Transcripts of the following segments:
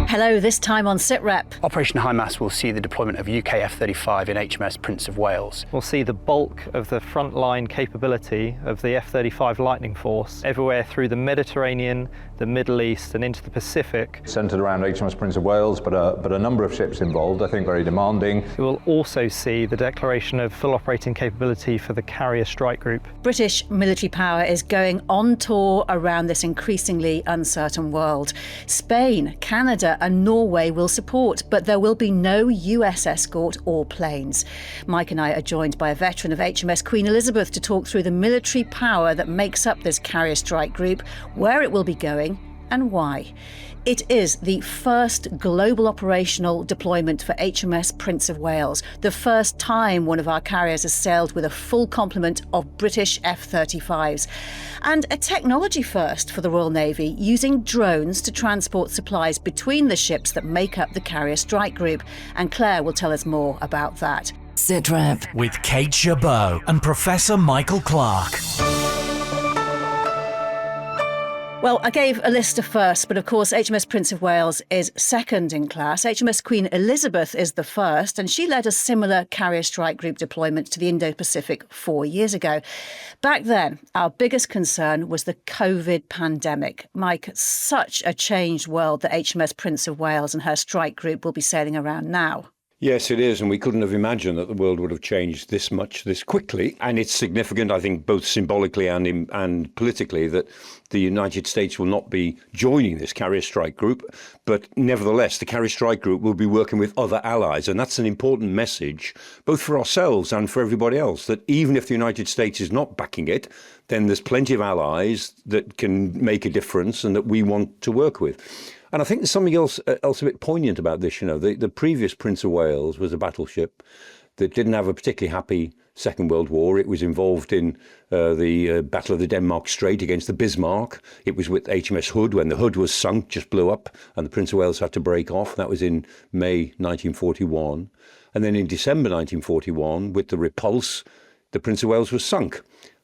Hello, this time on Sitrep. Operation High Mast will see the deployment of UK F-35 in HMS Prince of Wales. We'll see the bulk of the frontline capability of the F-35 Lightning Force everywhere through the Mediterranean, the Middle East and into the Pacific. Centred around HMS Prince of Wales, but a number of ships involved, I think very demanding. We will also see the declaration of full operating capability for the Carrier Strike Group. British military power is going on tour around this increasingly uncertain world. Spain, Canada and Norway will support, but there will be no US escort or planes. Mike and I are joined by a veteran of HMS Queen Elizabeth to talk through the military power that makes up this Carrier Strike Group, where it will be going and why. It is the first global operational deployment for HMS Prince of Wales, the first time one of our carriers has sailed with a full complement of British F-35s, and a technology first for the Royal Navy, using drones to transport supplies between the ships that make up the Carrier Strike Group. And Claire will tell us more about that. Sitrep with Kate Gerbeau and Professor Michael Clarke. Well, I gave a list of first, but of course HMS Prince of Wales is second in class. HMS Queen Elizabeth is the first, and she led a similar Carrier Strike Group deployment to the Indo-Pacific 4 years ago. Back then, our biggest concern was the COVID pandemic. Mike, such a changed world that HMS Prince of Wales and her strike group will be sailing around now. Yes, it is. And we couldn't have imagined that the world would have changed this much, this quickly. And it's significant, I think, both symbolically and politically, that the United States will not be joining this Carrier Strike Group. But nevertheless, the Carrier Strike Group will be working with other allies. And that's an important message, both for ourselves and for everybody else, that even if the United States is not backing it, then there's plenty of allies that can make a difference and that we want to work with. And I think there's something else a bit poignant about this. You know, the previous Prince of Wales was a battleship that didn't have a particularly happy Second World War. It was involved in the Battle of the Denmark Strait against the Bismarck. It was with HMS Hood when the Hood was sunk, just blew up, and the Prince of Wales had to break off. That was in May 1941. And then in December 1941, with the Repulse, the Prince of Wales was sunk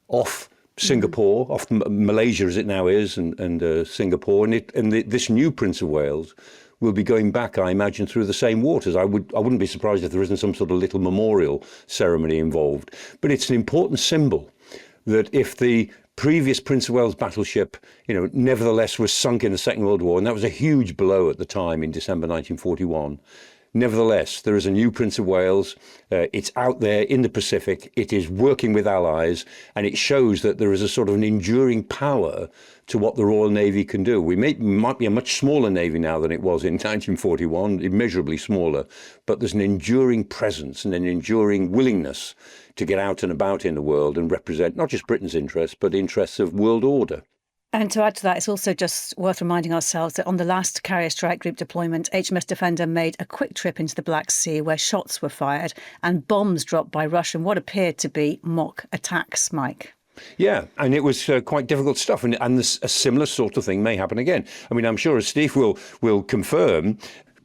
off Singapore, off Malaysia as it now is, and Singapore, and this new Prince of Wales will be going back, I imagine, through the same waters. I wouldn't be surprised if there isn't some sort of little memorial ceremony involved. But it's an important symbol that if the previous Prince of Wales battleship, nevertheless was sunk in the Second World War, and that was a huge blow at the time in December 1941. Nevertheless, there is a new Prince of Wales. It's out there in the Pacific. It is working with allies, and it shows that there is a sort of an enduring power to what the Royal Navy can do. We might be a much smaller Navy now than it was in 1941, immeasurably smaller, but there's an enduring presence and an enduring willingness to get out and about in the world and represent not just Britain's interests, but interests of world order. And to add to that, it's also just worth reminding ourselves that on the last Carrier Strike Group deployment, HMS Defender made a quick trip into the Black Sea where shots were fired and bombs dropped by Russian what appeared to be mock attacks, Mike. Yeah, and it was quite difficult stuff. And a similar sort of thing may happen again. I mean, I'm sure as Steve will confirm,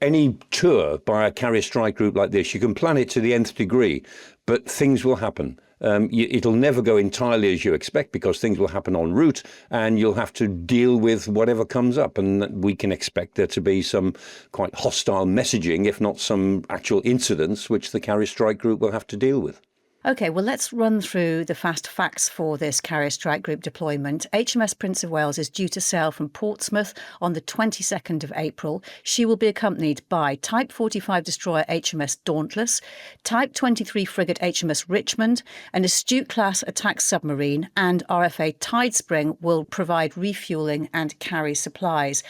any tour by a Carrier Strike Group like this, you can plan it to the nth degree, but things will happen. It'll never go entirely as you expect because things will happen en route and you'll have to deal with whatever comes up. And we can expect there to be some quite hostile messaging, if not some actual incidents, which the Carrier Strike Group will have to deal with. OK, well, let's run through the fast facts for this Carrier Strike Group deployment. HMS Prince of Wales is due to sail from Portsmouth on the 22nd of April. She will be accompanied by Type 45 destroyer HMS Dauntless, Type 23 frigate HMS Richmond, an Astute-class attack submarine, and RFA Tidespring will provide refuelling and carry supplies.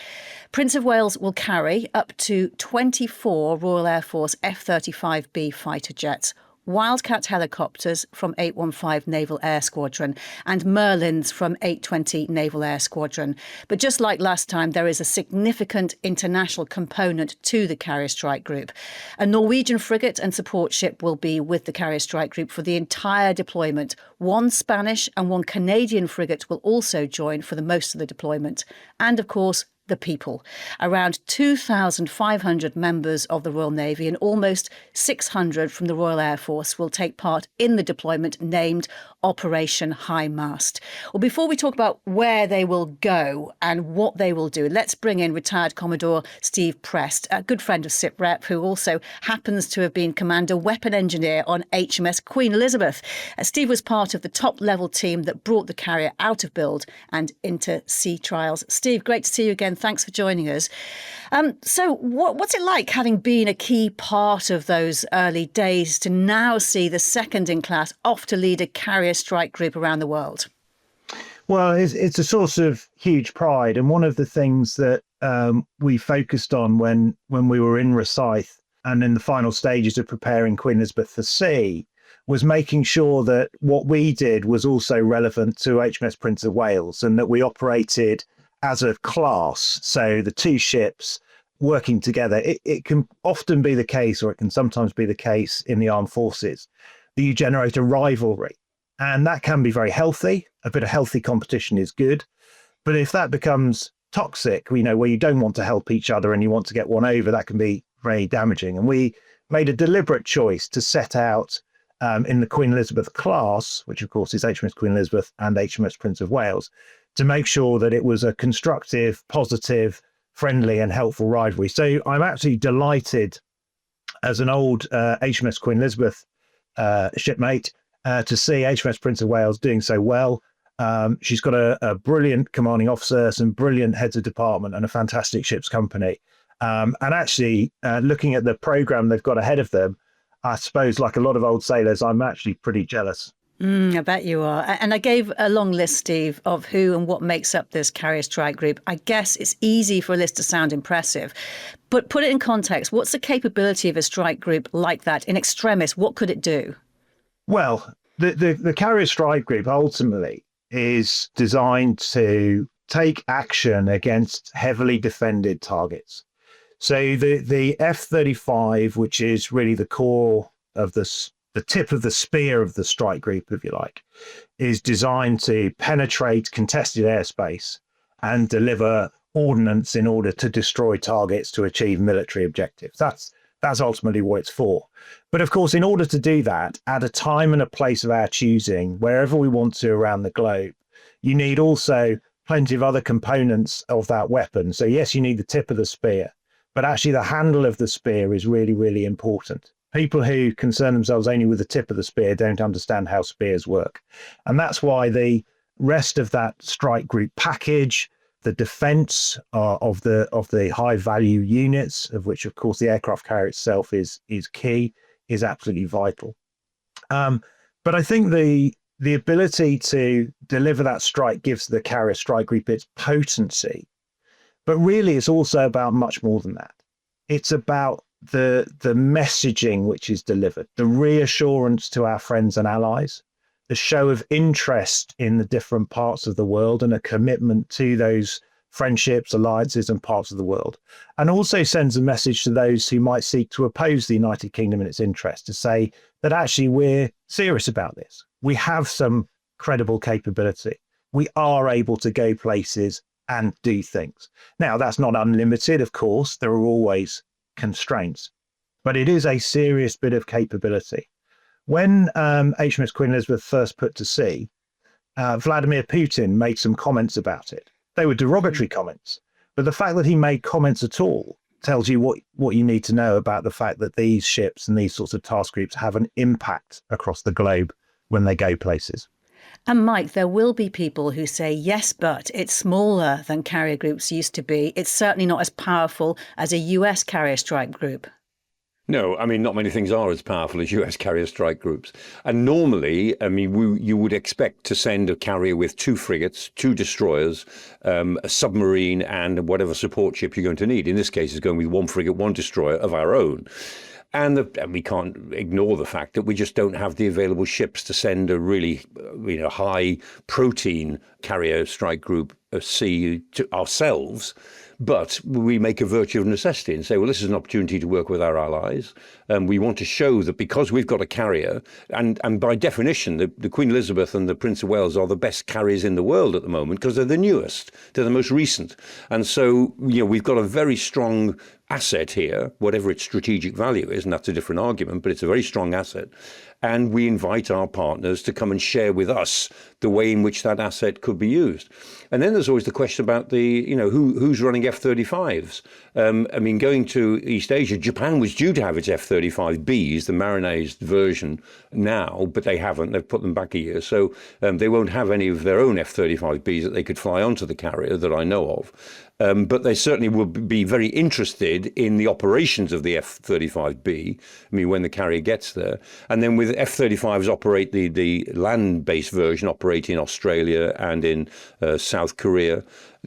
Prince of Wales will carry up to 24 Royal Air Force F-35B fighter jets, Wildcat helicopters from 815 Naval Air Squadron and Merlins from 820 Naval Air Squadron. But just like last time, there is a significant international component to the Carrier Strike Group. A Norwegian frigate and support ship will be with the Carrier Strike Group for the entire deployment. One Spanish and one Canadian frigate will also join for the most of the deployment. And of course, the people. Around 2,500 members of the Royal Navy and almost 600 from the Royal Air Force will take part in the deployment named Operation High Mast. Well, before we talk about where they will go and what they will do, let's bring in retired Commodore Steve Prest, a good friend of Sitrep, who also happens to have been Commander Weapon Engineer on HMS Queen Elizabeth. Steve was part of the top-level team that brought the carrier out of build and into sea trials. Steve, great to see you again. Thanks for joining us. So what's it like having been a key part of those early days to now see the second in class off to lead a carrier strike group around the world? Well, it's a source of huge pride. And one of the things that we focused on when we were in Rosyth and in the final stages of preparing Queen Elizabeth for sea was making sure that what we did was also relevant to HMS Prince of Wales and that we operated as a class. So the two ships working together, it can often be the case, or it can sometimes be the case in the armed forces, that you generate a rivalry. And that can be very healthy. A bit of healthy competition is good. But if that becomes toxic, where you don't want to help each other and you want to get one over, that can be very damaging. And we made a deliberate choice to set out in the Queen Elizabeth class, which of course is HMS Queen Elizabeth and HMS Prince of Wales, to make sure that it was a constructive, positive, friendly and helpful rivalry. So I'm absolutely delighted as an old HMS Queen Elizabeth shipmate to see HMS Prince of Wales doing so well. She's got a brilliant commanding officer, some brilliant heads of department and a fantastic ship's company. And actually, looking at the programme they've got ahead of them, I suppose, like a lot of old sailors, I'm actually pretty jealous. I bet you are. And I gave a long list, Steve, of who and what makes up this carrier strike group. I guess it's easy for a list to sound impressive, but put it in context. What's the capability of a strike group like that? In extremis, what could it do? Well, the carrier strike group ultimately is designed to take action against heavily defended targets. So the F-35, which is really the core of the tip of the spear of the strike group, if you like, is designed to penetrate contested airspace and deliver ordnance in order to destroy targets to achieve military objectives. That's ultimately what it's for. But of course, in order to do that, at a time and a place of our choosing, wherever we want to around the globe, you need also plenty of other components of that weapon. So yes, you need the tip of the spear, but actually the handle of the spear is really, really important. People who concern themselves only with the tip of the spear don't understand how spears work. And that's why the rest of that strike group package, the defense of the high value units, of which, of course, the aircraft carrier itself is key, is absolutely vital. But I think the ability to deliver that strike gives the carrier strike group its potency. But really, it's also about much more than that. It's about the messaging which is delivered, the reassurance to our friends and allies, the show of interest in the different parts of the world and a commitment to those friendships, alliances and parts of the world, and also sends a message to those who might seek to oppose the United Kingdom in its interest to say that actually we're serious about this. We have some credible capability. We are able to go places and do things. Now, that's not unlimited, of course. There are always constraints, but it is a serious bit of capability. When HMS Queen Elizabeth first put to sea, Vladimir Putin made some comments about it. They were derogatory comments, but the fact that he made comments at all tells you what you need to know about the fact that these ships and these sorts of task groups have an impact across the globe when they go places. And Mike, there will be people who say, yes, but it's smaller than carrier groups used to be. It's certainly not as powerful as a US carrier strike group. No, I mean, not many things are as powerful as US carrier strike groups. And normally, I mean, you would expect to send a carrier with 2 frigates, 2 destroyers, a submarine and whatever support ship you're going to need. In this case, it's going with 1 frigate, 1 destroyer of our own. And we can't ignore the fact that we just don't have the available ships to send a really, high protein carrier strike group of sea to ourselves. But we make a virtue of necessity and say, well, this is an opportunity to work with our allies. We want to show that because we've got a carrier, and by definition, the Queen Elizabeth and the Prince of Wales are the best carriers in the world at the moment because they're the newest, they're the most recent. And so, we've got a very strong asset here, whatever its strategic value is, and that's a different argument, but it's a very strong asset. And we invite our partners to come and share with us the way in which that asset could be used. And then there's always the question about who's running F-35s. Going to East Asia, Japan was due to have its F-35Bs, the Marinized version now, but they haven't. They've put them back a year. So they won't have any of their own F-35Bs that they could fly onto the carrier that I know of. But they certainly will be very interested in the operations of the F-35B, when the carrier gets there. And then with F-35s operate the land-based version, operate in Australia and in South Korea.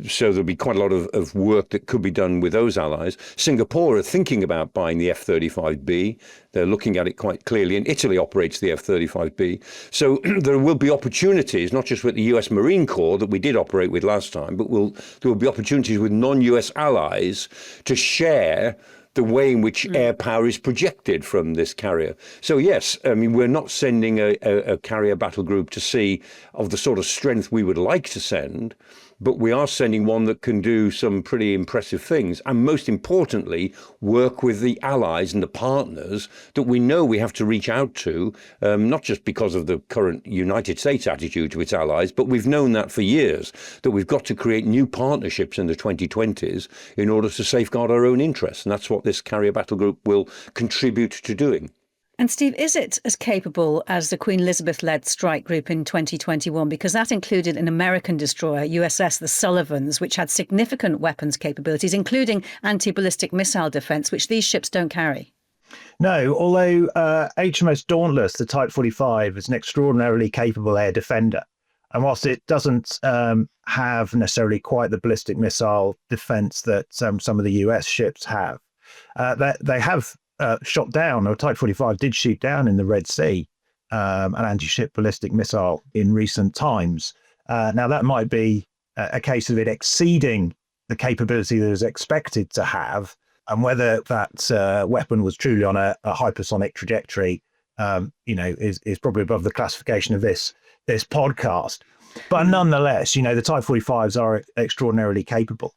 So there'll be quite a lot of work that could be done with those allies. Singapore are thinking about buying the F-35B. They're looking at it quite clearly. And Italy operates the F-35B. So there will be opportunities, not just with the US Marine Corps that we did operate with last time, but there will be opportunities with non-US allies to share the way in which air power is projected from this carrier. So yes, we're not sending a carrier battle group to see of the sort of strength we would like to send, but we are sending one that can do some pretty impressive things. And most importantly, work with the allies and the partners that we know we have to reach out to, not just because of the current United States attitude to its allies, but we've known that for years, that we've got to create new partnerships in the 2020s in order to safeguard our own interests. And that's what this carrier battle group will contribute to doing. And Steve, is it as capable as the Queen Elizabeth-led strike group in 2021? Because that included an American destroyer, USS the Sullivans, which had significant weapons capabilities, including anti-ballistic missile defence, which these ships don't carry. No, although HMS Dauntless, the Type 45, is an extraordinarily capable air defender. And whilst it doesn't have necessarily quite the ballistic missile defence that some of the US ships have, they have shot down, or Type 45 did shoot down in the Red Sea, an anti-ship ballistic missile in recent times. Now, that might be a case of it exceeding the capability that it was expected to have, and whether that weapon was truly on a hypersonic trajectory, is probably above the classification of this podcast. But nonetheless, the Type 45s are extraordinarily capable.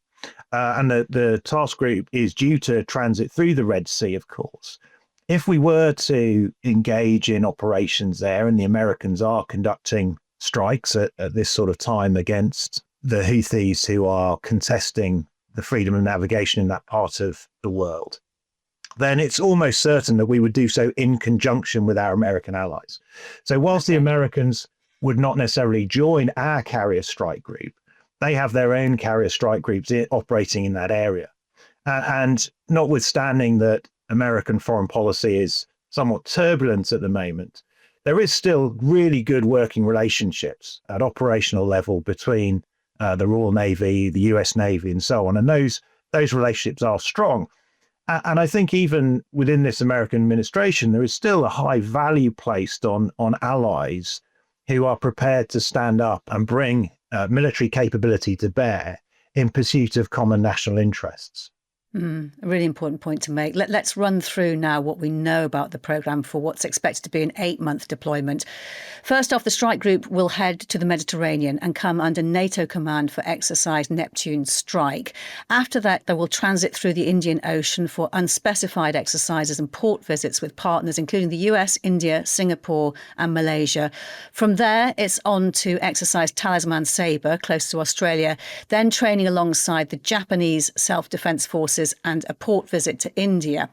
And the task group is due to transit through the Red Sea, of course. If we were to engage in operations there, and the Americans are conducting strikes at this sort of time against the Houthis who are contesting the freedom of navigation in that part of the world, then it's almost certain that we would do so in conjunction with our American allies. So whilst the Americans would not necessarily join our carrier strike group, they have their own carrier strike groups operating in that area. And notwithstanding that American foreign policy is somewhat turbulent at the moment, there is still really good working relationships at operational level between the Royal Navy, the US Navy, and so on. And those relationships are strong. And I think even within this American administration, there is still a high value placed on allies who are prepared to stand up and bring military capability to bear in pursuit of common national interests. A really important point to make. Let's run through now what we know about the programme for what's expected to be an 8-month deployment. First off, the strike group will head to the Mediterranean and come under NATO command for Exercise Neptune Strike. After that, they will transit through the Indian Ocean for unspecified exercises and port visits with partners, including the US, India, Singapore and Malaysia. From there, it's on to Exercise Talisman Sabre, close to Australia, then training alongside the Japanese Self-Defence Forces and a port visit to India.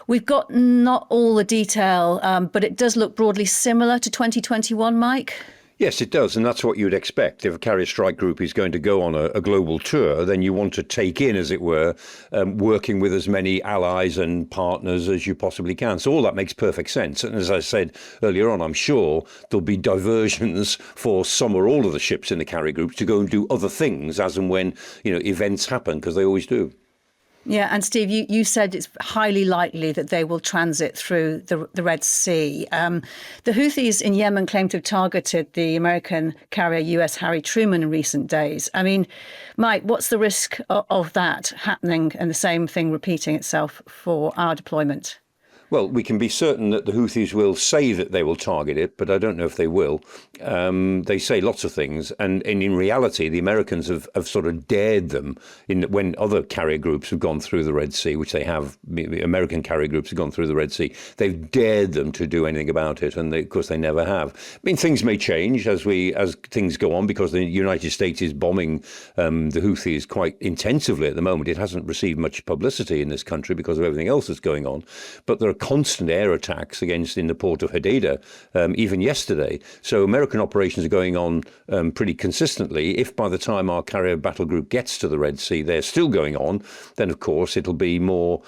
We've got not all the detail, but it does look broadly similar to 2021, Mike. Yes, it does. And that's what you'd expect. If a carrier strike group is going to go on a global tour, then you want to take in, as it were, working with as many allies and partners as you possibly can. So all that makes perfect sense. And as I said earlier on, I'm sure there'll be diversions for some or all of the ships in the carrier group to go and do other things as and when, events happen, because they always do. Yeah, and Steve, you said it's highly likely that they will transit through the Red Sea. The Houthis in Yemen claim to have targeted the American carrier US Harry Truman in recent days. I mean, Mike, what's the risk of that happening and the same thing repeating itself for our deployment? Well, we can be certain that the Houthis will say that they will target it, but I don't know if they will. They say lots of things, and in reality, the Americans have sort of dared them when other carrier groups have gone through the Red Sea, which they have. American carrier groups have gone through the Red Sea. They've dared them to do anything about it, and of course they never have. I mean, things may change as things go on, because the United States is bombing the Houthis quite intensively at the moment. It hasn't received much publicity in this country because of everything else that's going on, but there are constant air attacks in the port of Hodeidah, even yesterday. So American operations are going on pretty consistently. If by the time our carrier battle group gets to the Red Sea, they're still going on, then of course it'll be more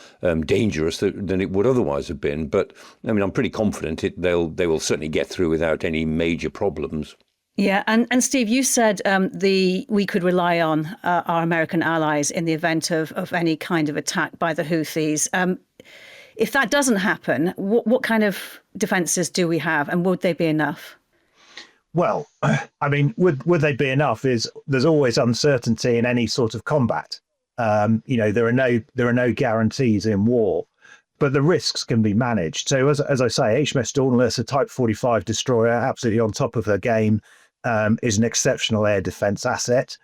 dangerous than it would otherwise have been. But I mean, I'm pretty confident they will certainly get through without any major problems. Yeah, and Steve, you said we could rely on our American allies in the event of any kind of attack by the Houthis. If that doesn't happen, what kind of defences do we have, and would they be enough? Well, I mean, would they be enough? There's always uncertainty in any sort of combat. There are no guarantees in war, but the risks can be managed. So as I say, HMS Dauntless, a Type 45 destroyer, absolutely on top of her game, is an exceptional air defence asset.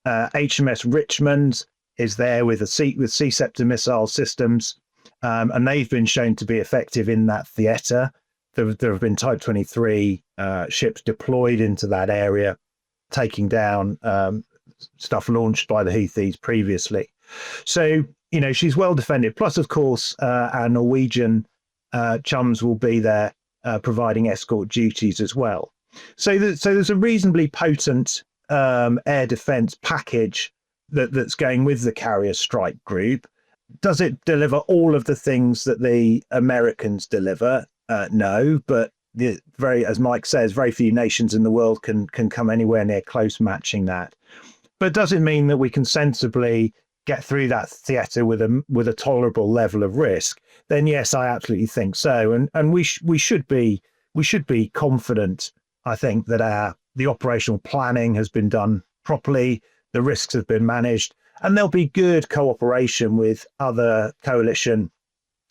HMS Richmond is there with Sitrep missile systems. And they've been shown to be effective in that theatre. There have been Type 23 ships deployed into that area, taking down stuff launched by the Houthis previously. So, she's well defended. Plus, of course, our Norwegian chums will be there providing escort duties as well. So there's a reasonably potent air defence package that's going with the carrier strike group. Does it deliver all of the things that the Americans deliver? No, but as Mike says, very few nations in the world can come anywhere near close matching that. But does it mean that we can sensibly get through that theatre with a tolerable level of risk? Then yes, I absolutely think so, and we should be confident. I think that the operational planning has been done properly, the risks have been managed. And there'll be good cooperation with other coalition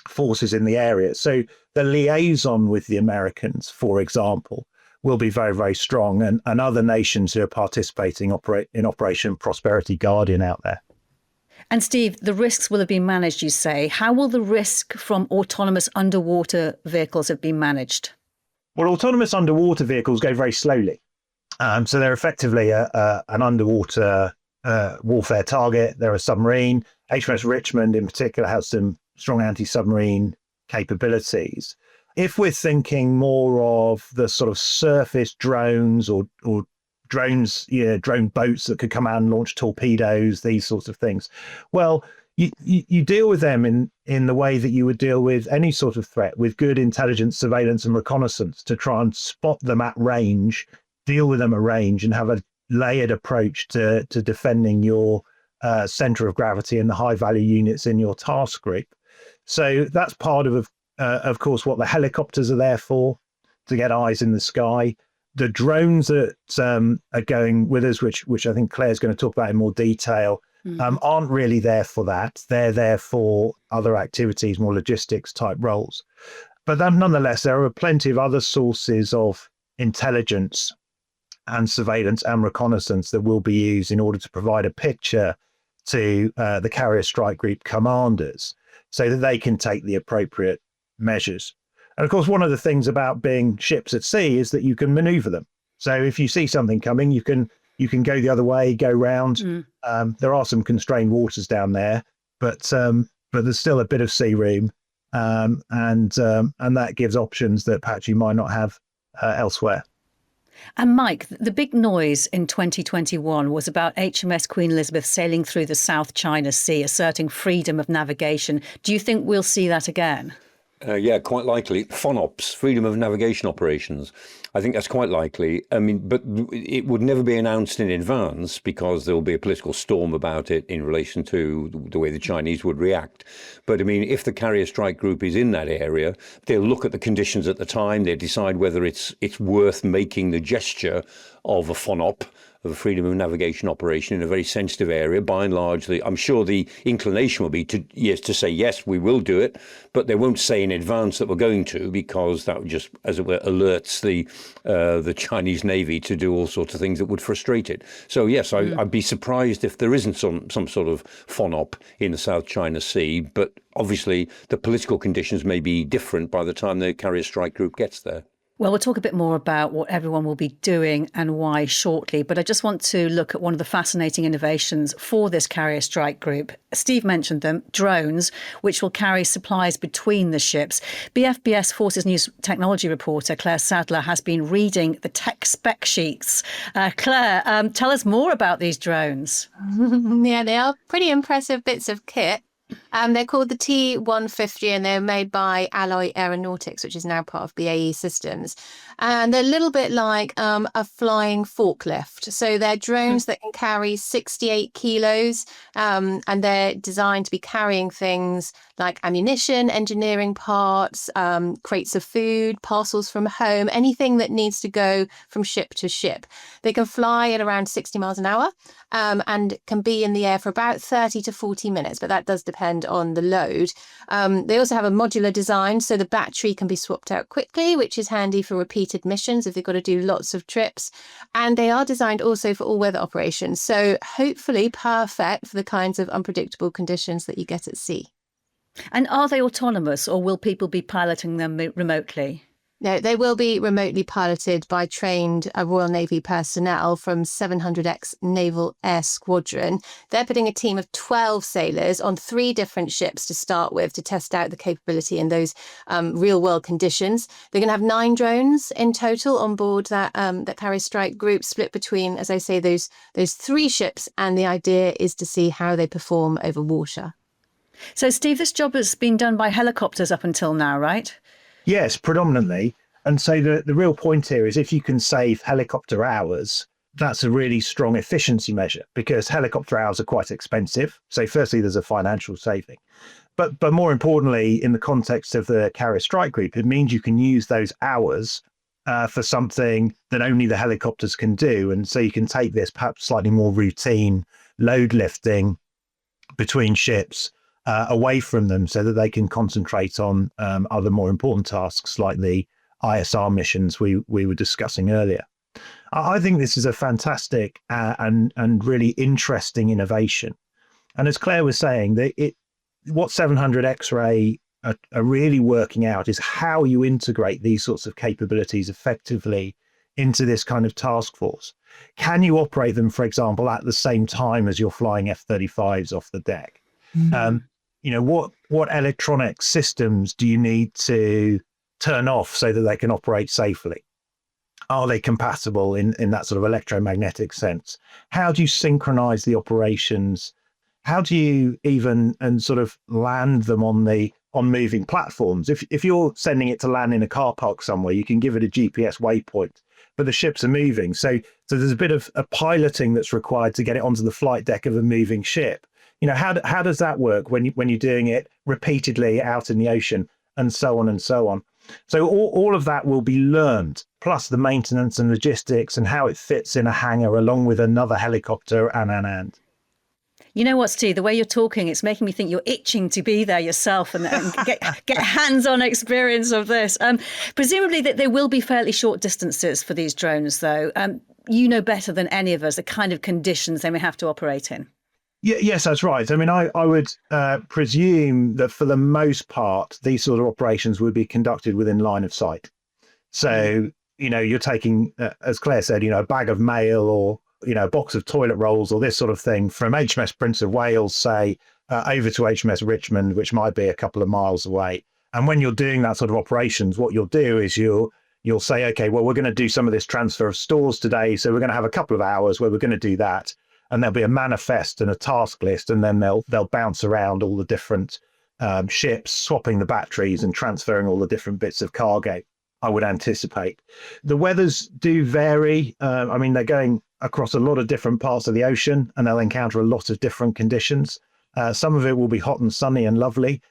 forces in the area. So the liaison with the Americans, for example, will be very, very strong, and other nations who are participating in Operation Prosperity Guardian out there. And Steve, the risks will have been managed, you say. How will the risk from autonomous underwater vehicles have been managed? Well, autonomous underwater vehicles go very slowly. So they're effectively an underwater warfare target. They're a submarine. HMS Richmond in particular has some strong anti-submarine capabilities. If we're thinking more of the sort of surface drones or drones, drone boats that could come out and launch torpedoes, these sorts of things, well, you deal with them in the way that you would deal with any sort of threat, with good intelligence, surveillance and reconnaissance to try and spot them at range, deal with them at range, and have a layered approach to defending your centre of gravity and the high value units in your task group. So that's part of course, what the helicopters are there for, to get eyes in the sky. The drones that are going with us, which I think Claire's going to talk about in more detail, aren't really there for that. They're there for other activities, more logistics type roles. But then, nonetheless, there are plenty of other sources of intelligence and surveillance and reconnaissance that will be used in order to provide a picture to the carrier strike group commanders so that they can take the appropriate measures. And of course, one of the things about being ships at sea is that you can maneuver them. So if you see something coming, you can go the other way, go round. There are some constrained waters down there, but there's still a bit of sea room, and that gives options that perhaps you might not have elsewhere. And Mike, the big noise in 2021 was about HMS Queen Elizabeth sailing through the South China Sea, asserting freedom of navigation. Do you think we'll see that again? Yeah, quite likely. FONOPs, freedom of navigation operations. I think that's quite likely. I mean, but it would never be announced in advance because there will be a political storm about it in relation to the way the Chinese would react. But I mean, if the carrier strike group is in that area, they'll look at the conditions at the time. They'll decide whether it's worth making the gesture of a FONOP, of a freedom of navigation operation in a very sensitive area. By and large, I'm sure the inclination will be to say yes, we will do it, but they won't say in advance that we're going to, because that would just, as it were, alerts the Chinese Navy to do all sorts of things that would frustrate it. So yes, I'd be surprised if there isn't some sort of FONOP in the South China Sea, but obviously the political conditions may be different by the time the carrier strike group gets there. Well, we'll talk a bit more about what everyone will be doing and why shortly, but I just want to look at one of the fascinating innovations for this carrier strike group. Steve mentioned them, drones, which will carry supplies between the ships. BFBS Forces News technology reporter Claire Sadler has been reading the tech spec sheets. Claire, tell us more about these drones. Yeah, they are pretty impressive bits of kit. They're called the T-150 and they're made by Alloy Aeronautics, which is now part of BAE Systems. And they're a little bit like a flying forklift. So they're drones that can carry 68 kilos and they're designed to be carrying things like ammunition, engineering parts, crates of food, parcels from home, anything that needs to go from ship to ship. They can fly at around 60 miles an hour and can be in the air for about 30 to 40 minutes, but that does depend on the load. They also have a modular design, so the battery can be swapped out quickly, which is handy for repeated missions if they've got to do lots of trips. And they are designed also for all-weather operations, so hopefully perfect for the kinds of unpredictable conditions that you get at sea. And are they autonomous, or will people be piloting them remotely? No, they will be remotely piloted by trained Royal Navy personnel from 700X Naval Air Squadron. They're putting a team of 12 sailors on 3 different ships to start with to test out the capability in those real-world conditions. They're going to have 9 drones in total on board that carrier strike group, split between, as I say, those 3 ships, and the idea is to see how they perform over water. So, Steve, this job has been done by helicopters up until now, right? Yes, predominantly. And so the real point here is if you can save helicopter hours, that's a really strong efficiency measure, because helicopter hours are quite expensive. So firstly, there's a financial saving. But more importantly, in the context of the carrier strike group, it means you can use those hours for something that only the helicopters can do. And so you can take this perhaps slightly more routine load lifting between ships away from them so that they can concentrate on other more important tasks like the ISR missions we were discussing earlier. I think this is a fantastic and really interesting innovation. And as Claire was saying, what 700 X-ray are really working out is how you integrate these sorts of capabilities effectively into this kind of task force. Can you operate them, for example, at the same time as you're flying F-35s off the deck? Mm-hmm. What electronic systems do you need to turn off so that they can operate safely? Are they compatible in that sort of electromagnetic sense? How do you synchronize the operations? How do you even sort of land them on moving platforms? If you're sending it to land in a car park somewhere, you can give it a GPS waypoint, but the ships are moving. So there's a bit of a piloting that's required to get it onto the flight deck of a moving ship. How does that work when you're doing it repeatedly out in the ocean, and so on and so on? So all of that will be learned, plus the maintenance and logistics and how it fits in a hangar along with another helicopter and. You know what, Steve, the way you're talking, it's making me think you're itching to be there yourself and get hands-on experience of this. Presumably that there will be fairly short distances for these drones, though. You know better than any of us the kind of conditions they may have to operate in. Yes, that's right. I mean, I would presume that for the most part, these sort of operations would be conducted within line of sight. So, you're taking, as Claire said, a bag of mail or, a box of toilet rolls or this sort of thing from HMS Prince of Wales, say, over to HMS Richmond, which might be a couple of miles away. And when you're doing that sort of operations, what you'll do is you'll say, okay, well, we're going to do some of this transfer of stores today. So we're going to have a couple of hours where we're going to do that. And there'll be a manifest and a task list, and then they'll bounce around all the different ships, swapping the batteries and transferring all the different bits of cargo, I would anticipate. The weathers do vary. I mean, they're going across a lot of different parts of the ocean and they'll encounter a lot of different conditions. Some of it will be hot and sunny and lovely.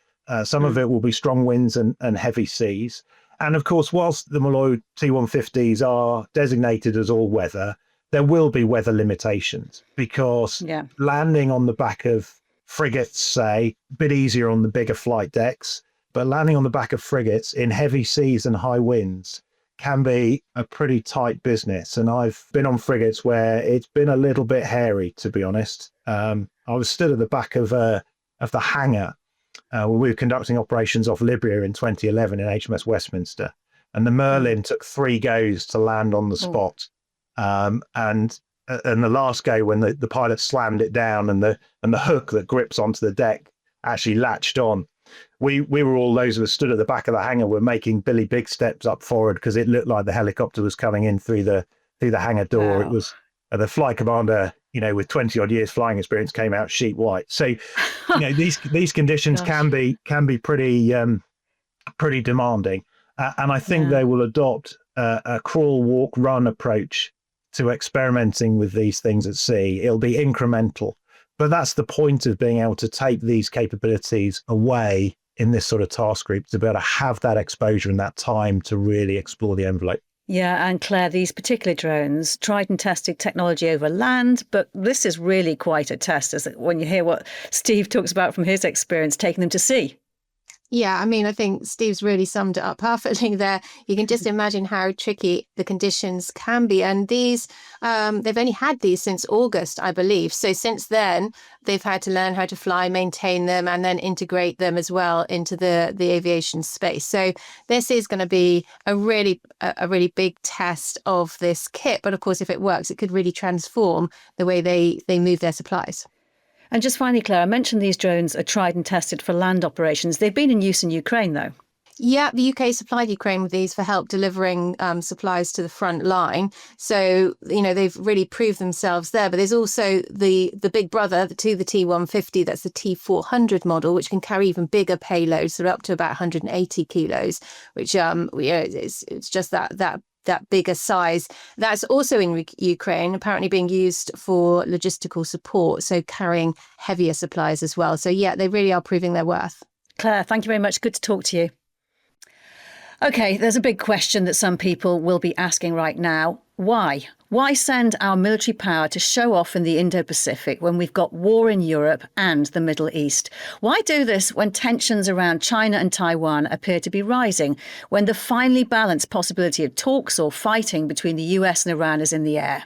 Some of it will be strong winds and heavy seas. And of course, whilst the Malloy T150s are designated as all weather, there will be weather limitations because landing on the back of frigates, say, a bit easier on the bigger flight decks, but landing on the back of frigates in heavy seas and high winds can be a pretty tight business. And I've been on frigates where it's been a little bit hairy, to be honest. I was stood at the back of the hangar when we were conducting operations off Libya in 2011 in HMS Westminster. And the Merlin took 3 goes to land on the spot. And the last go, when the pilot slammed it down and the hook that grips onto the deck actually latched on, we were all, those of us stood at the back of the hangar, were making Billy Big steps up forward because it looked like the helicopter was coming in through the hangar door. Wow. It was the flight commander, with 20 odd years flying experience, came out sheet white. So, these conditions can be pretty demanding, and I think they will adopt a crawl, walk, run approach to experimenting with these things at sea. It'll be incremental, but that's the point of being able to take these capabilities away in this sort of task group, to be able to have that exposure and that time to really explore the envelope. Yeah, and Claire, these particular drones tried and tested technology over land, but this is really quite a test, isn't it, when you hear what Steve talks about from his experience taking them to sea? Yeah, I mean, I think Steve's really summed it up perfectly there. You can just imagine how tricky the conditions can be. And these, they've only had these since August, I believe. So since then, they've had to learn how to fly, maintain them, and then integrate them as well into the aviation space. So this is going to be a really big test of this kit. But of course, if it works, it could really transform the way they move their supplies. And just finally, Claire, I mentioned these drones are tried and tested for land operations. They've been in use in Ukraine, though. Yeah, the UK supplied Ukraine with these for help delivering supplies to the front line. So, they've really proved themselves there. But there's also the big brother to the T150, that's the T400 model, which can carry even bigger payloads, so up to about 180 kilos, which it's just that bigger size. That's also in Ukraine, apparently being used for logistical support, so carrying heavier supplies as well. So yeah, they really are proving their worth. Claire, thank you very much. Good to talk to you. Okay, there's a big question that some people will be asking right now. Why? Why send our military power to show off in the Indo-Pacific when we've got war in Europe and the Middle East? Why do this when tensions around China and Taiwan appear to be rising, when the finely balanced possibility of talks or fighting between the US and Iran is in the air?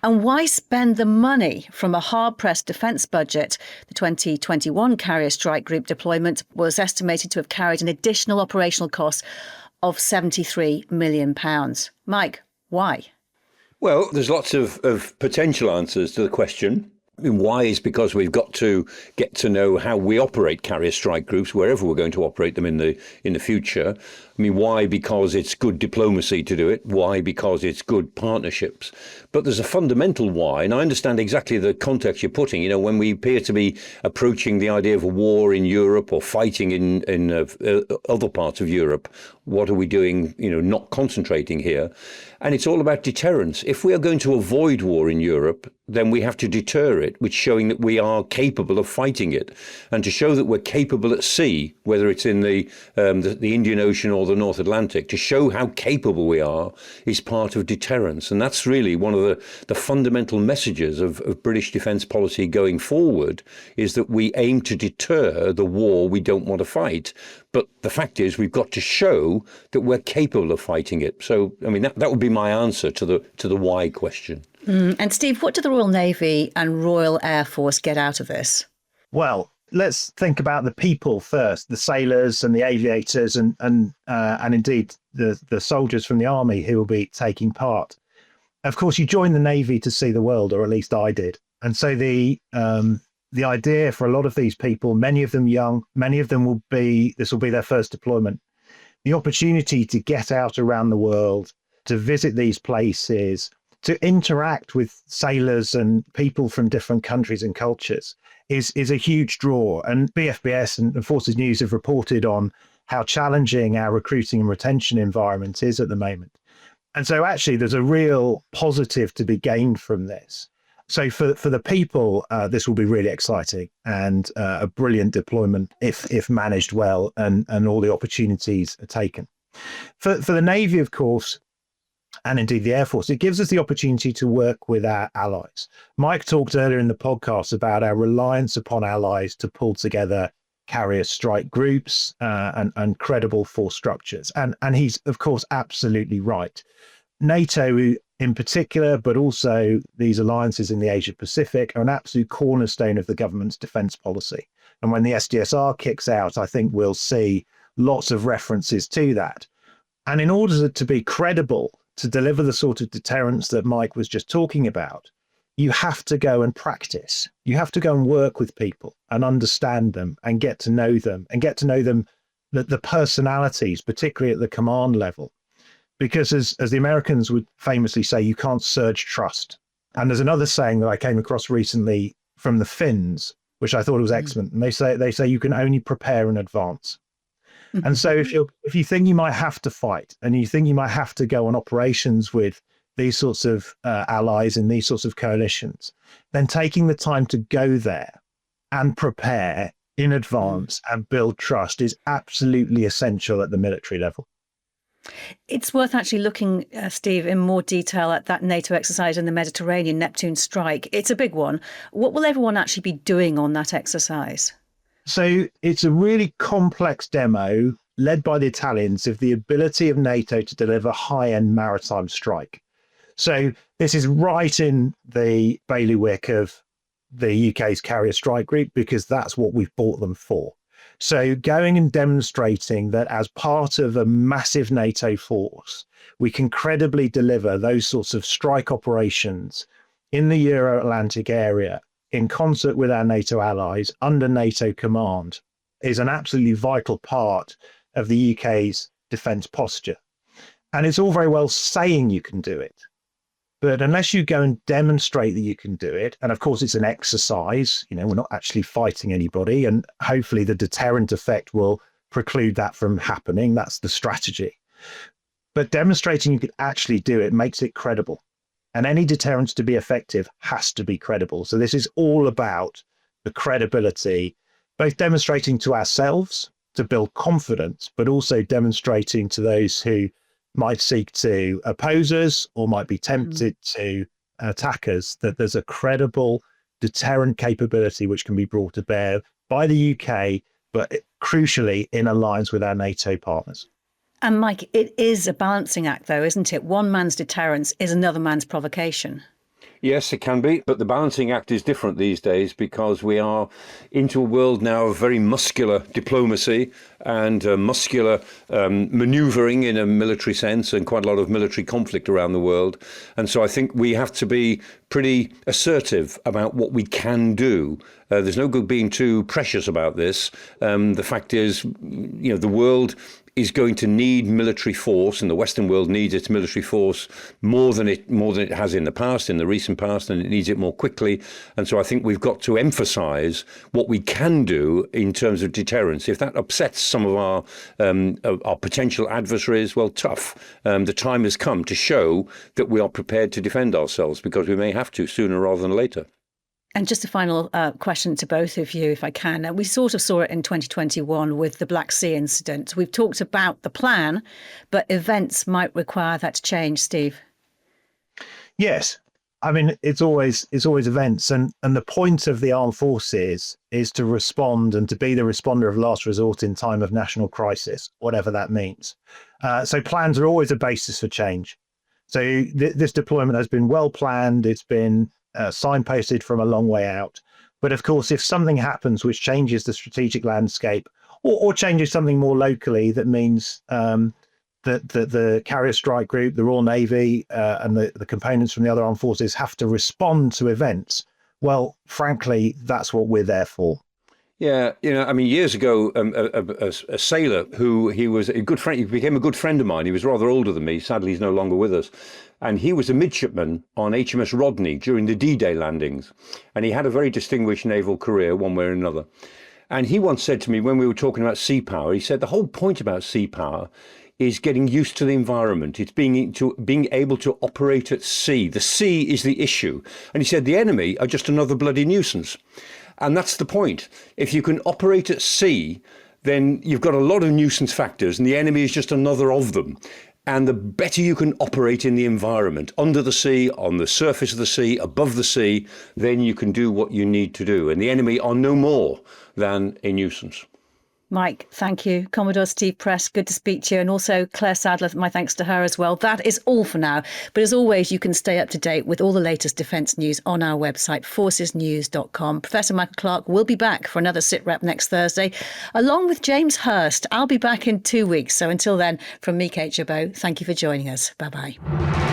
And why spend the money from a hard-pressed defence budget? The 2021 Carrier Strike Group deployment was estimated to have carried an additional operational cost of £73 million. Mike, why? Well, there's lots of potential answers to the question. I mean, why is because we've got to get to know how we operate carrier strike groups wherever we're going to operate them in the future. I mean, why? Because it's good diplomacy to do it. Why? Because it's good partnerships. But there's a fundamental why, and I understand exactly the context you're putting. When we appear to be approaching the idea of a war in Europe or fighting in other parts of Europe, what are we doing? Not concentrating here. And it's all about deterrence. If we are going to avoid war in Europe, then we have to deter it, which showing that we are capable of fighting it. And to show that we're capable at sea, whether it's in the Indian Ocean or the North Atlantic, to show how capable we are is part of deterrence. And that's really one of the fundamental messages of British defence policy going forward, is that we aim to deter the war we don't want to fight. But the fact is, we've got to show that we're capable of fighting it. So, I mean, that would be my answer to the why question. And Steve, what do the Royal Navy and Royal Air Force get out of this? Well, let's think about the people first, the sailors and the aviators and indeed the soldiers from the army who will be taking part. Of course, you join the Navy to see the world, or at least I did. And so the idea for a lot of these people, many of them young, many of them this will be their first deployment. The opportunity to get out around the world, to visit these places, to interact with sailors and people from different countries and cultures is a huge draw. And BFBS and Forces News have reported on how challenging our recruiting and retention environment is at the moment. And so actually there's a real positive to be gained from this. So for the people, this will be really exciting and a brilliant deployment if managed well and all the opportunities are taken. For the Navy, of course, and indeed the Air Force, it gives us the opportunity to work with our allies. Mike talked earlier in the podcast about our reliance upon allies to pull together carrier strike groups and credible force structures. And he's, of course, absolutely right. NATO in particular, but also these alliances in the Asia-Pacific are an absolute cornerstone of the government's defence policy. And when the SDSR kicks out, I think we'll see lots of references to that. And in order to be credible, to deliver the sort of deterrence that Mike was just talking about, you have to go and practice. You have to go and work with people and understand them and get to know them the personalities, particularly at the command level. Because as the Americans would famously say, you can't surge trust. And there's another saying that I came across recently from the Finns, which I thought was excellent. And they say you can only prepare in advance. And so if you think you might have to fight and you think you might have to go on operations with these sorts of allies in these sorts of coalitions, then taking the time to go there and prepare in advance and build trust is absolutely essential at the military level. It's worth actually looking, Steve, in more detail at that NATO exercise in the Mediterranean, Neptune Strike. It's a big one. What will everyone actually be doing on that exercise? So it's a really complex demo led by the Italians of the ability of NATO to deliver high-end maritime strike. So this is right in the bailiwick of the UK's carrier strike group because that's what we've bought them for. So going and demonstrating that as part of a massive NATO force, we can credibly deliver those sorts of strike operations in the Euro-Atlantic area in concert with our NATO allies under NATO command is an absolutely vital part of the UK's defence posture. And it's all very well saying you can do it, but unless you go and demonstrate that you can do it, and of course it's an exercise, we're not actually fighting anybody, and hopefully the deterrent effect will preclude that from happening. That's the strategy. But demonstrating you can actually do it makes it credible. And any deterrence to be effective has to be credible. So this is all about the credibility, both demonstrating to ourselves to build confidence, but also demonstrating to those who might seek to oppose us or might be tempted to attack us that there's a credible deterrent capability which can be brought to bear by the UK, but crucially in alliance with our NATO partners. And Mike, it is a balancing act, though, isn't it? One man's deterrence is another man's provocation. Yes, it can be, but the balancing act is different these days because we are into a world now of very muscular diplomacy and muscular manoeuvring in a military sense and quite a lot of military conflict around the world. And so I think we have to be pretty assertive about what we can do. There's no good being too precious about this. The fact is, the world is going to need military force, and the Western world needs its military force more than it has in the recent past, and it needs it more quickly. And so I think we've got to emphasise what we can do in terms of deterrence. If that upsets some of our potential adversaries, well, tough. The time has come to show that we are prepared to defend ourselves because we may have to sooner rather than later. And just a final question to both of you, if I can. We sort of saw it in 2021 with the Black Sea incident. We've talked about the plan, but events might require that to change, Steve. Yes. I mean, it's always events. And the point of the armed forces is to respond and to be the responder of last resort in time of national crisis, whatever that means. So plans are always a basis for change. So this deployment has been well planned. It's been signposted from a long way out. But of course, if something happens which changes the strategic landscape or changes something more locally, that means that the carrier strike group, the Royal Navy and the components from the other armed forces have to respond to events. Well, frankly, that's what we're there for. Yeah, I mean, years ago, a sailor he was a good friend, he became a good friend of mine. He was rather older than me. Sadly, he's no longer with us. And he was a midshipman on HMS Rodney during the D-Day landings. And he had a very distinguished naval career, one way or another. And he once said to me, when we were talking about sea power, he said the whole point about sea power is getting used to the environment. It's being able to operate at sea. The sea is the issue. And he said the enemy are just another bloody nuisance. And that's the point. If you can operate at sea, then you've got a lot of nuisance factors, and the enemy is just another of them. And the better you can operate in the environment, under the sea, on the surface of the sea, above the sea, then you can do what you need to do. And the enemy are no more than a nuisance. Mike, thank you. Commodore Steve Prest, good to speak to you. And also Claire Sadler, my thanks to her as well. That is all for now. But as always, you can stay up to date with all the latest defence news on our website, forcesnews.com. Professor Michael Clarke will be back for another Sitrep next Thursday, along with James Hurst. I'll be back in 2 weeks. So until then, from me, Kate Gerbeau, thank you for joining us. Bye-bye.